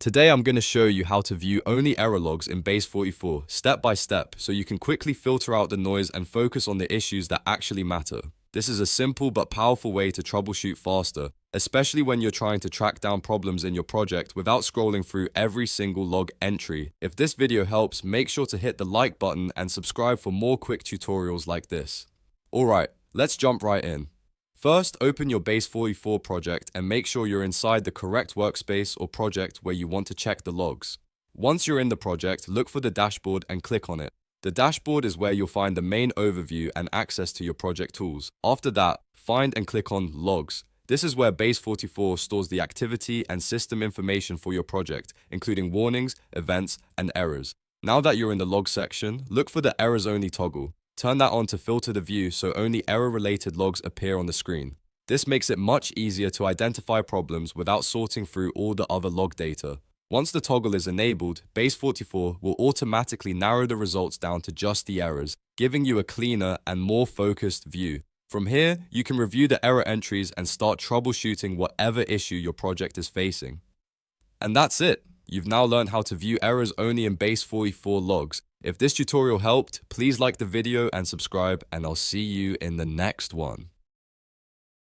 Today I'm going to show you how to view only error logs in Base44 step by step so you can quickly filter out the noise and focus on the issues that actually matter. This is a simple but powerful way to troubleshoot faster, especially when you're trying to track down problems in your project without scrolling through every single log entry. If this video helps, make sure to hit the like button and subscribe for more quick tutorials like this. Alright, let's jump right in. First, open your Base44 project and make sure you're inside the correct workspace or project where you want to check the logs. Once you're in the project, look for the dashboard and click on it. The dashboard is where you'll find the main overview and access to your project tools. After that, find and click on Logs. This is where Base44 stores the activity and system information for your project, including warnings, events, and errors. Now that you're in the Log section, look for the Errors Only toggle. Turn that on to filter the view so only error-related logs appear on the screen. This makes it much easier to identify problems without sorting through all the other log data. Once the toggle is enabled, Base44 will automatically narrow the results down to just the errors, giving you a cleaner and more focused view. From here, you can review the error entries and start troubleshooting whatever issue your project is facing. And that's it! You've now learned how to view errors only in Base44 logs. If this tutorial helped, please like the video and subscribe, and I'll see you in the next one.